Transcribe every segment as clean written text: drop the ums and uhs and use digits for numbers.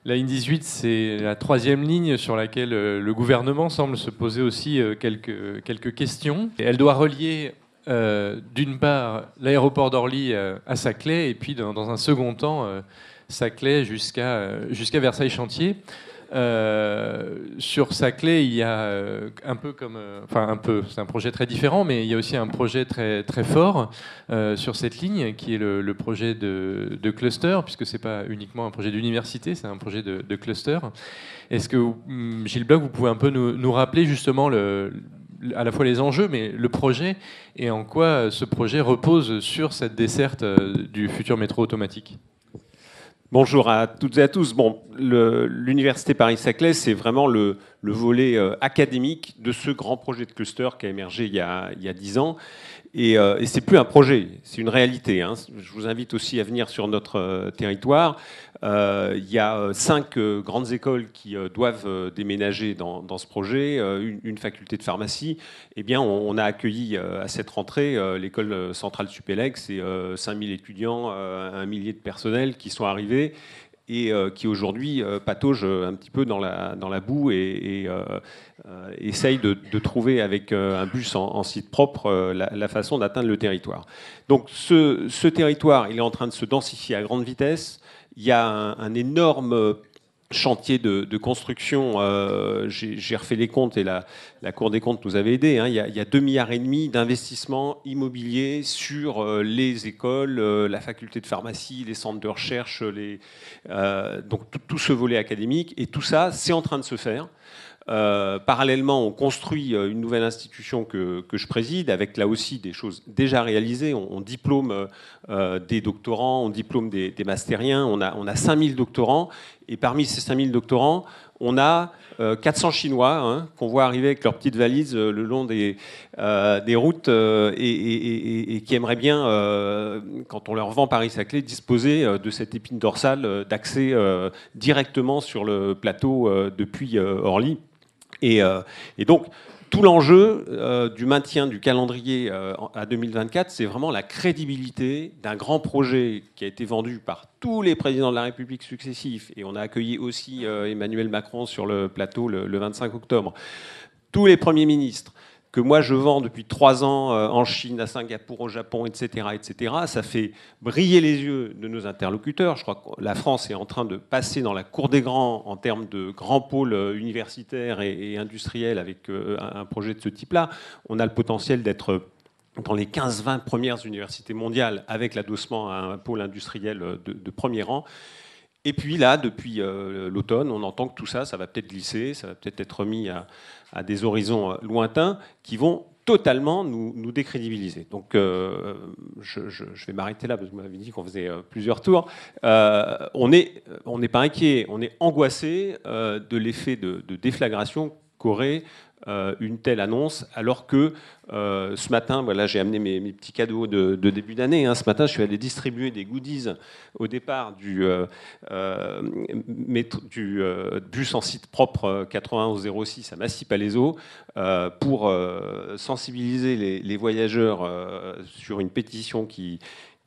La ligne 18, c'est la troisième ligne sur laquelle le gouvernement semble se poser aussi quelques questions. Et elle doit relier d'une part l'aéroport d'Orly à Saclay et puis dans un second temps Saclay jusqu'à Versailles-Chantier. Sur Saclay, il y a un peu comme, enfin un peu, c'est un projet très différent, mais il y a aussi un projet très très fort sur cette ligne qui est le projet de cluster, puisque c'est pas uniquement un projet d'université, c'est un projet de cluster. Est-ce que Gilles Bloch, vous pouvez un peu nous rappeler justement à la fois les enjeux, mais le projet et en quoi ce projet repose sur cette desserte du futur métro automatique? Bonjour à toutes et à tous. Bon, l'Université Paris-Saclay, c'est vraiment le volet académique de ce grand projet de cluster qui a émergé il y a 10 ans. Et c'est plus un projet, c'est une réalité. Hein. Je vous invite aussi à venir sur notre territoire. Il y a 5 grandes écoles qui doivent déménager dans ce projet, une faculté de pharmacie. Eh bien, on a accueilli à cette rentrée l'école centrale Supélec, c'est 5000 étudiants, un millier de personnels qui sont arrivés et qui aujourd'hui patauge un petit peu dans la boue et essaye de trouver avec un bus en site propre la façon d'atteindre le territoire. Donc ce territoire, il est en train de se densifier à grande vitesse. Il y a un énorme chantier de construction. J'ai refait les comptes et la Cour des comptes nous avait aidé. Hein. Il y a 2,5 milliards d'investissements immobiliers sur les écoles, la faculté de pharmacie, les centres de recherche, donc tout ce volet académique. Et tout ça, c'est en train de se faire. Parallèlement, on construit une nouvelle institution que je préside, avec là aussi des choses déjà réalisées. On diplôme des doctorants, on diplôme des mastériens. On a 5000 doctorants. Et parmi ces 5000 doctorants, on a 400 Chinois hein, qu'on voit arriver avec leurs petites valises le long des routes et qui aimeraient bien, quand on leur vend Paris-Saclay, disposer de cette épine dorsale d'accès directement sur le plateau depuis Orly. Et donc, tout l'enjeu du maintien du calendrier à 2024, c'est vraiment la crédibilité d'un grand projet qui a été vendu par tous les présidents de la République successifs. Et on a accueilli aussi Emmanuel Macron sur le plateau le 25 octobre. Tous les premiers ministres que moi je vends depuis 3 ans en Chine, à Singapour, au Japon, etc., etc. Ça fait briller les yeux de nos interlocuteurs. Je crois que la France est en train de passer dans la cour des grands en termes de grands pôles universitaires et industriels avec un projet de ce type-là. On a le potentiel d'être dans les 15-20 premières universités mondiales avec l'adossement à un pôle industriel de premier rang. Et puis là, depuis l'automne, on entend que tout ça, ça va peut-être glisser, ça va peut-être être remis à des horizons lointains qui vont totalement nous décrédibiliser. Donc je vais m'arrêter là parce que vous m'avez dit qu'on faisait plusieurs tours. On n'est pas inquiet, on est angoissé de l'effet de déflagration qu'aurait une telle annonce, alors que ce matin, voilà, j'ai amené mes petits cadeaux de début d'année. Hein. Ce matin, je suis allé distribuer des goodies au départ du bus en site propre 9106 à Massy-Palaiseau pour sensibiliser les voyageurs sur une pétition qui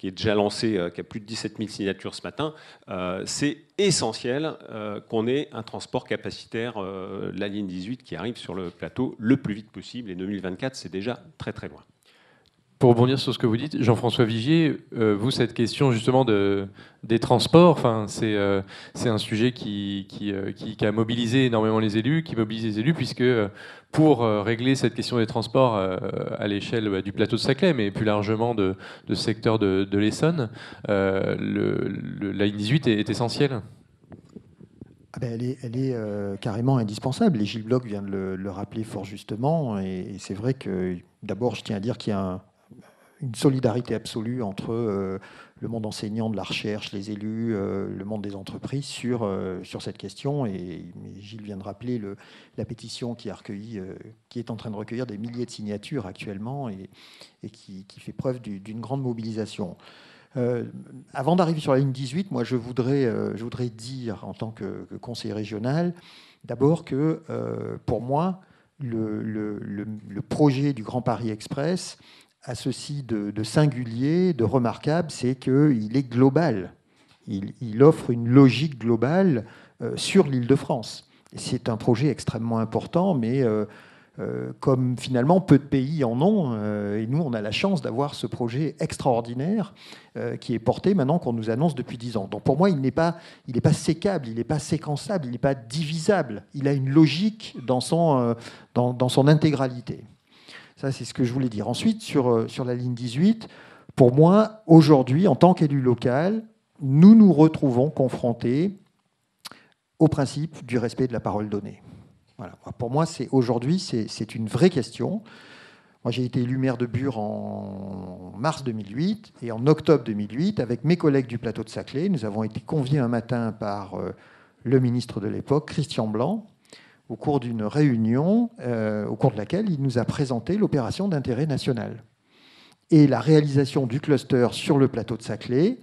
est déjà lancée, qui a plus de 17 000 signatures ce matin. C'est essentiel qu'on ait un transport capacitaire, la ligne 18, qui arrive sur le plateau le plus vite possible. Et 2024, c'est déjà très très loin. Pour rebondir sur ce que vous dites, Jean-François Vigier, vous, cette question justement des transports, enfin, c'est un sujet qui a mobilisé énormément les élus, qui mobilise les élus, puisque pour régler cette question des transports à l'échelle du plateau de Saclay, mais plus largement de ce secteur de l'Essonne, la ligne 18 est essentielle. Ah ben elle est carrément indispensable. Et Gilles Bloch vient de le rappeler fort justement. Et c'est vrai que, d'abord, je tiens à dire qu'il y a une solidarité absolue entre le monde enseignant, de la recherche, les élus, le monde des entreprises sur cette question. Et Gilles vient de rappeler la pétition qui est en train de recueillir des milliers de signatures actuellement et qui fait preuve d'une grande mobilisation. Avant d'arriver sur la ligne 18, moi je voudrais dire en tant que conseiller régional, d'abord que pour moi, le projet du Grand Paris Express a ceci de singulier, de remarquable, c'est qu'il est global. il offre une logique globale sur l'Île-de-France. C'est un projet extrêmement important, mais comme finalement peu de pays en ont, et nous on a la chance d'avoir ce projet extraordinaire qui est porté maintenant qu'on nous annonce depuis 10 ans. Donc pour moi il n'est pas sécable, il n'est pas séquençable, il n'est pas divisable, il a une logique dans son intégralité. Ça c'est ce que je voulais dire. Ensuite sur la ligne 18, pour moi aujourd'hui en tant qu'élu local, nous nous retrouvons confrontés au principe du respect de la parole donnée. Voilà. Pour moi, aujourd'hui, c'est une vraie question. Moi, j'ai été élu maire de Bure en mars 2008 et en octobre 2008, avec mes collègues du plateau de Saclay, nous avons été conviés un matin par le ministre de l'époque, Christian Blanc, au cours d'une réunion au cours de laquelle il nous a présenté l'opération d'intérêt national. Et la réalisation du cluster sur le plateau de Saclay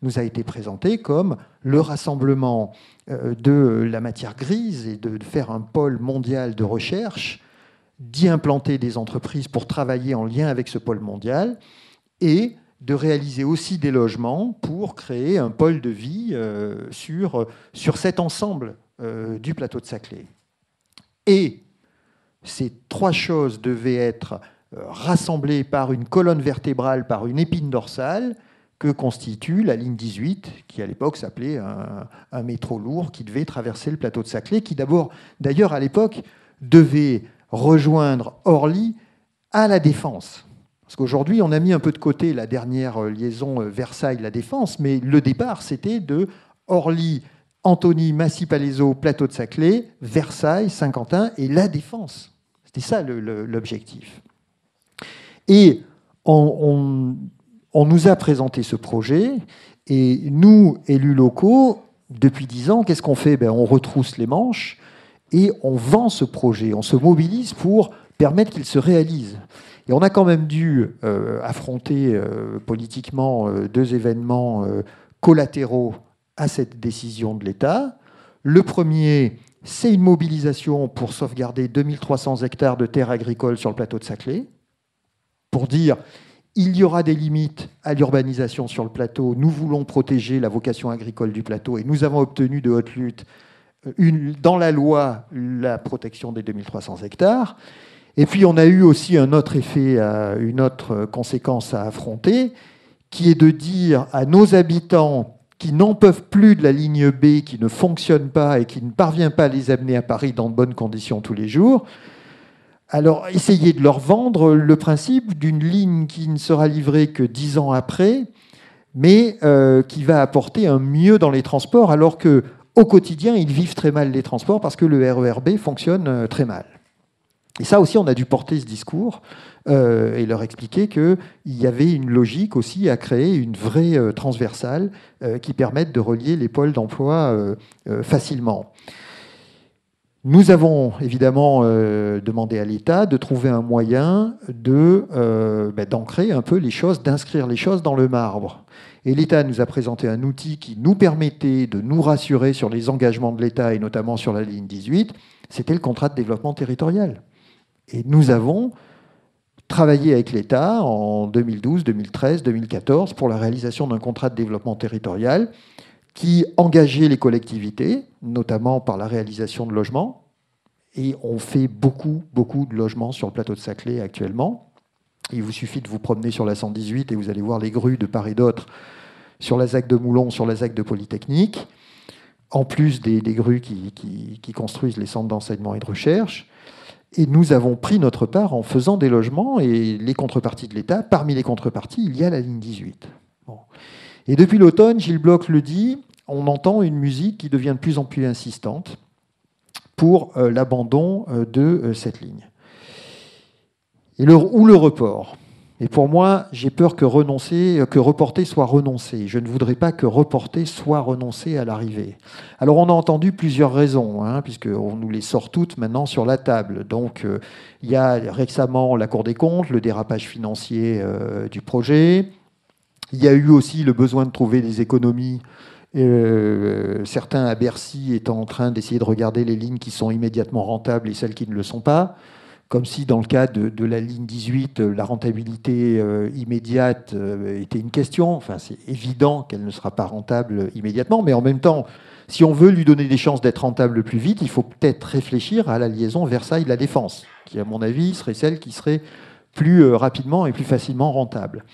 nous a été présentée comme le rassemblement de la matière grise et de faire un pôle mondial de recherche, d'y implanter des entreprises pour travailler en lien avec ce pôle mondial et de réaliser aussi des logements pour créer un pôle de vie sur cet ensemble du plateau de Saclay. Et ces trois choses devaient être rassemblées par une colonne vertébrale, par une épine dorsale, que constitue la ligne 18, qui à l'époque s'appelait un métro lourd qui devait traverser le plateau de Saclay, qui d'ailleurs à l'époque devait rejoindre Orly à La Défense. Parce qu'aujourd'hui, on a mis un peu de côté la dernière liaison Versailles-La Défense, mais le départ, c'était de Orly, Antony, Massy-Palaiseau, plateau de Saclay, Versailles, Saint-Quentin et La Défense. C'était ça l'objectif. Et on nous a présenté ce projet, et nous, élus locaux, depuis 10 ans, qu'est-ce qu'on fait ? On retrousse les manches et on vend ce projet, on se mobilise pour permettre qu'il se réalise. Et on a quand même dû affronter politiquement 2 événements collatéraux à cette décision de l'État. Le premier, c'est une mobilisation pour sauvegarder 2300 hectares de terres agricoles sur le plateau de Saclay, pour dire il y aura des limites à l'urbanisation sur le plateau, nous voulons protéger la vocation agricole du plateau, et nous avons obtenu de haute lutte dans la loi la protection des 2300 hectares. Et puis on a eu aussi un autre effet, une autre conséquence à affronter, qui est de dire à nos habitants qui n'en peuvent plus de la ligne B, qui ne fonctionne pas et qui ne parvient pas à les amener à Paris dans de bonnes conditions tous les jours, alors essayez de leur vendre le principe d'une ligne qui ne sera livrée que 10 ans après, mais qui va apporter un mieux dans les transports, alors qu'au quotidien, ils vivent très mal les transports parce que le RER B fonctionne très mal. Et ça aussi, on a dû porter ce discours et leur expliquer qu'il y avait une logique aussi à créer une vraie transversale qui permette de relier les pôles d'emploi facilement. Nous avons évidemment demandé à l'État de trouver un moyen d'ancrer un peu les choses, d'inscrire les choses dans le marbre. Et l'État nous a présenté un outil qui nous permettait de nous rassurer sur les engagements de l'État et notamment sur la ligne 18, c'était le contrat de développement territorial. Et nous avons travaillé avec l'État en 2012, 2013, 2014 pour la réalisation d'un contrat de développement territorial qui engageait les collectivités, notamment par la réalisation de logements. Et on fait beaucoup de logements sur le plateau de Saclay actuellement. Il vous suffit de vous promener sur la 118 et vous allez voir les grues de part et d'autre sur la ZAC de Moulon, sur la ZAC de Polytechnique, en plus des grues qui construisent les centres d'enseignement et de recherche. Et nous avons pris notre part en faisant des logements et les contreparties de l'État. Parmi les contreparties, il y a la ligne 18. Bon. Et depuis l'automne, Gilles Bloch le dit, on entend une musique qui devient de plus en plus insistante pour l'abandon de cette ligne. Ou le report. Et pour moi, j'ai peur que reporter soit renoncer. Je ne voudrais pas que reporter soit renoncer à l'arrivée. Alors on a entendu plusieurs raisons, puisqu'on nous les sort toutes maintenant sur la table. Donc il y a récemment la Cour des comptes, le dérapage financier du projet. Il y a eu aussi le besoin de trouver des économies. Certains à Bercy étant en train d'essayer de regarder les lignes qui sont immédiatement rentables et celles qui ne le sont pas. comme si dans le cas de la ligne 18, la rentabilité immédiate était une question. Enfin, c'est évident qu'elle ne sera pas rentable immédiatement, mais en même temps, si on veut lui donner des chances d'être rentable plus vite, il faut peut-être réfléchir à la liaison Versailles-La Défense, qui, à mon avis, serait celle qui serait plus rapidement et plus facilement rentable.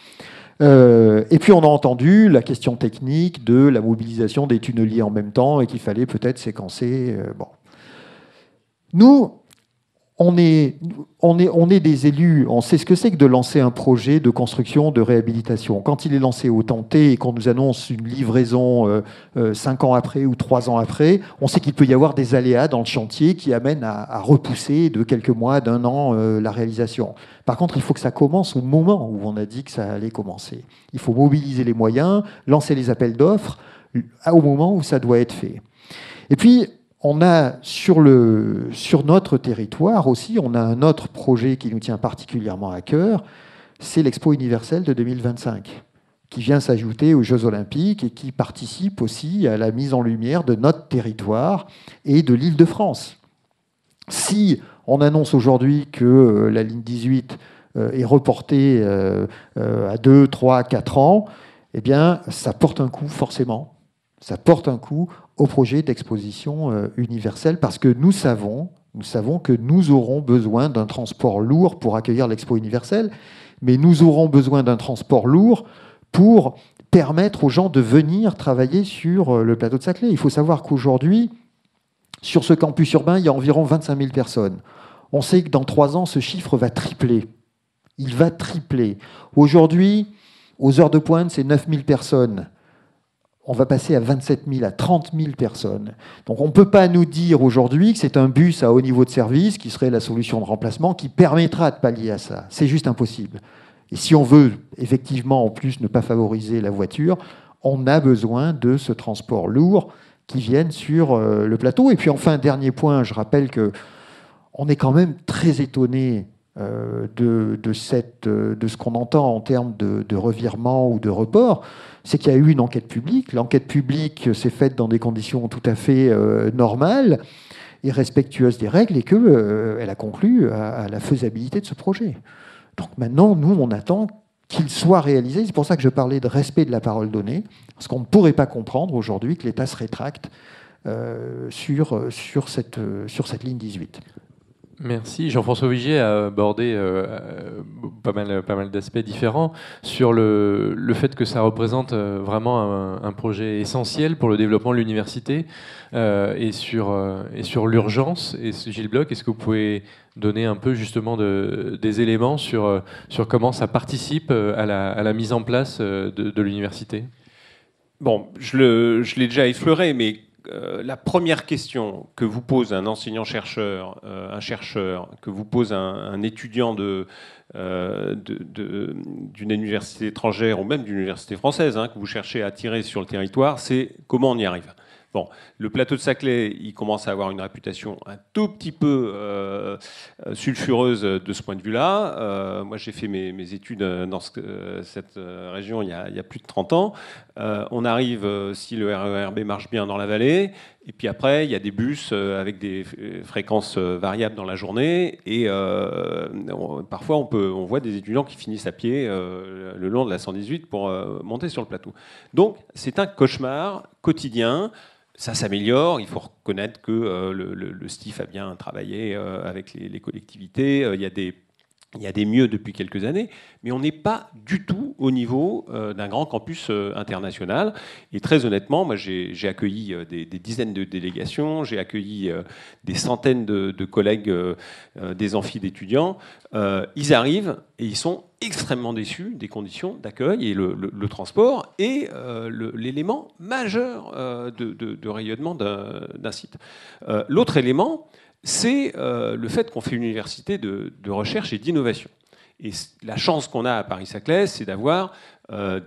Et puis on a entendu la question technique de la mobilisation des tunneliers en même temps et qu'il fallait peut-être séquencer. Bon. Nous, on est des élus, on sait ce que c'est que de lancer un projet de construction, de réhabilitation. Quand il est lancé au temps T et qu'on nous annonce une livraison 5 ans après ou 3 ans après, on sait qu'il peut y avoir des aléas dans le chantier qui amènent à repousser de quelques mois, d'1 an la réalisation. Par contre, il faut que ça commence au moment où on a dit que ça allait commencer. Il faut mobiliser les moyens, lancer les appels d'offres au moment où ça doit être fait. Et puis, on a sur notre territoire aussi, on a un autre projet qui nous tient particulièrement à cœur, c'est l'Expo universelle de 2025, qui vient s'ajouter aux Jeux Olympiques et qui participe aussi à la mise en lumière de notre territoire et de l'Île-de-France. Si on annonce aujourd'hui que la ligne 18 est reportée à 2, 3, 4 ans, eh bien, ça porte un coup forcément. Ça porte un coup au projet d'exposition universelle parce que nous savons que nous aurons besoin d'un transport lourd pour accueillir l'expo universelle, mais nous aurons besoin d'un transport lourd pour permettre aux gens de venir travailler sur le plateau de Saclay. Il faut savoir qu'aujourd'hui, sur ce campus urbain, il y a environ 25 000 personnes. On sait que dans 3 ans, ce chiffre va tripler. Il va tripler. Aujourd'hui, aux heures de pointe, c'est 9 000 personnes. On va passer à 27 000, à 30 000 personnes. Donc on ne peut pas nous dire aujourd'hui que c'est un bus à haut niveau de service qui serait la solution de remplacement qui permettra de pallier à ça. C'est juste impossible. Et si on veut effectivement en plus ne pas favoriser la voiture, on a besoin de ce transport lourd qui vienne sur le plateau. Et puis enfin, dernier point, je rappelle qu'on est quand même très étonné de ce qu'on entend en termes de revirement ou de report, c'est qu'il y a eu une enquête publique. L'enquête publique s'est faite dans des conditions tout à fait normales et respectueuses des règles et qu'elle a conclu à la faisabilité de ce projet. Donc maintenant, nous, on attend qu'il soit réalisé. C'est pour ça que je parlais de respect de la parole donnée, parce qu'on ne pourrait pas comprendre aujourd'hui que l'État se rétracte sur cette ligne 18. Merci. Jean-François Vigier a abordé pas mal d'aspects différents sur le fait que ça représente vraiment un projet essentiel pour le développement de l'université et sur l'urgence. Et Gilles Bloch, est-ce que vous pouvez donner un peu justement des éléments sur comment ça participe à la mise en place de l'université ? Bon, je l'ai déjà effleuré, mais la première question que vous pose un enseignant-chercheur, un chercheur, que vous pose un étudiant d'une université étrangère ou même d'une université française, que vous cherchez à attirer sur le territoire, c'est comment on y arrive. Bon, le plateau de Saclay, il commence à avoir une réputation un tout petit peu sulfureuse de ce point de vue-là. Moi, j'ai fait mes études dans cette région il y a plus de 30 ans. On arrive, si le RER B marche bien, dans la vallée. Et puis après, il y a des bus avec des fréquences variables dans la journée. Et parfois, on voit des étudiants qui finissent à pied le long de la 118 pour monter sur le plateau. Donc, c'est un cauchemar quotidien. Ça s'améliore. Il faut reconnaître que le STIF a bien travaillé avec les collectivités. Il y a des mieux depuis quelques années, mais on n'est pas du tout au niveau d'un grand campus international. Et très honnêtement, moi, j'ai accueilli des dizaines de délégations, j'ai accueilli des centaines de collègues des amphis d'étudiants. Ils arrivent et ils sont extrêmement déçus des conditions d'accueil et le transport est l'élément majeur de rayonnement d'un site. L'autre élément, c'est le fait qu'on fait une université de recherche et d'innovation. Et la chance qu'on a à Paris-Saclay, c'est d'avoir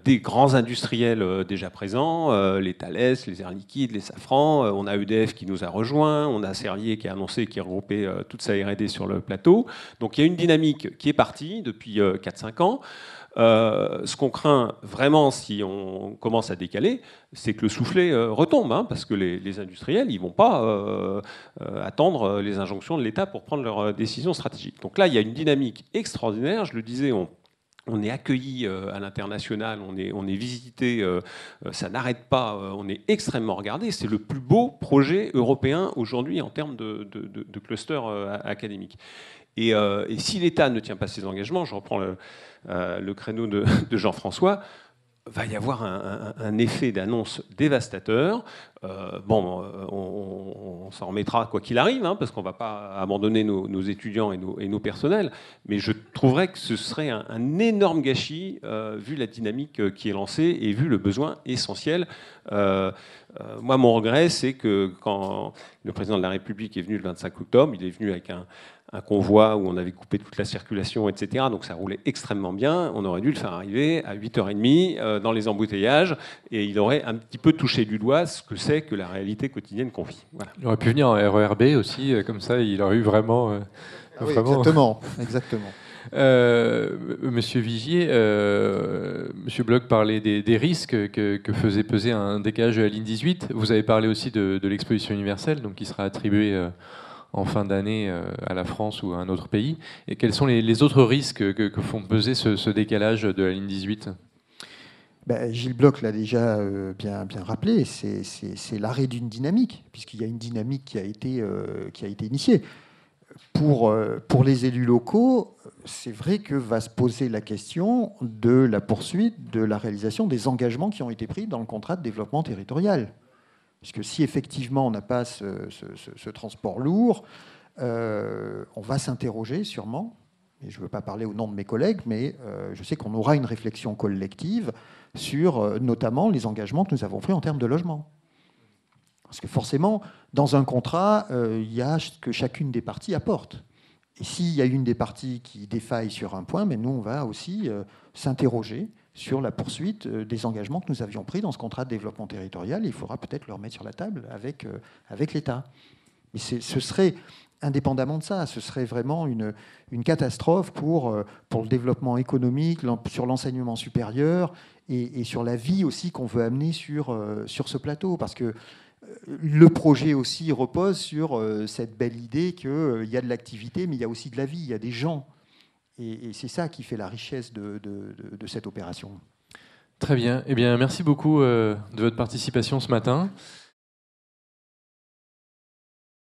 des grands industriels déjà présents, les Thales, les Air Liquide, les Safran. On a EDF qui nous a rejoints, on a Servier qui a annoncé qu'il regroupait toute sa R&D sur le plateau. Donc il y a une dynamique qui est partie depuis 4-5 ans. Ce qu'on craint vraiment si on commence à décaler, c'est que le soufflet retombe, hein, parce que les industriels, ils ne vont pas attendre les injonctions de l'État pour prendre leurs décisions stratégiques. Donc là, il y a une dynamique extraordinaire. Je le disais, on est accueilli à l'international, on est visité, ça n'arrête pas, on est extrêmement regardé. C'est le plus beau projet européen aujourd'hui en termes de cluster académique. Et si l'État ne tient pas ses engagements, je reprends le créneau de Jean-François, va y avoir un effet d'annonce dévastateur. On s'en remettra quoi qu'il arrive, hein, parce qu'on ne va pas abandonner nos étudiants et nos personnels, mais je trouverais que ce serait un énorme gâchis, vu la dynamique qui est lancée et vu le besoin essentiel. Moi, mon regret, c'est que quand le président de la République est venu le 25 octobre, il est venu avec un convoi où on avait coupé toute la circulation, etc. Donc ça roulait extrêmement bien. On aurait dû le faire arriver à 8h30 dans les embouteillages, et il aurait un petit peu touché du doigt ce que c'est que la réalité quotidienne qu'on vit. Voilà. Il aurait pu venir en RERB aussi, comme ça il aurait eu vraiment... Oui, exactement. Monsieur Vigier, Monsieur Bloch parlait des risques que faisait peser un décalage de la ligne 18. Vous avez parlé aussi de l'exposition universelle, donc qui sera attribuée en fin d'année à la France ou à un autre pays. Et quels sont les autres risques que font peser ce décalage de la ligne 18 ? Gilles Bloch l'a déjà bien rappelé, c'est l'arrêt d'une dynamique, puisqu'il y a une dynamique qui a été initiée. Pour les élus locaux, c'est vrai que va se poser la question de la poursuite de la réalisation des engagements qui ont été pris dans le contrat de développement territorial. Puisque si effectivement on n'a pas ce transport lourd, on va s'interroger sûrement, et je ne veux pas parler au nom de mes collègues, mais je sais qu'on aura une réflexion collective sur notamment les engagements que nous avons pris en termes de logement. Parce que forcément, dans un contrat, il y a ce que chacune des parties apporte. Et s'il y a une des parties qui défaille sur un point, mais nous, on va aussi s'interroger sur la poursuite des engagements que nous avions pris dans ce contrat de développement territorial. Il faudra peut-être le remettre sur la table avec l'État. Mais ce serait, indépendamment de ça, ce serait vraiment une catastrophe pour le développement économique, sur l'enseignement supérieur et sur la vie aussi qu'on veut amener sur ce plateau. Parce que le projet aussi repose sur cette belle idée qu'il y a de l'activité, mais il y a aussi de la vie, il y a des gens. Et c'est ça qui fait la richesse de cette opération. Très bien. Eh bien, merci beaucoup de votre participation ce matin.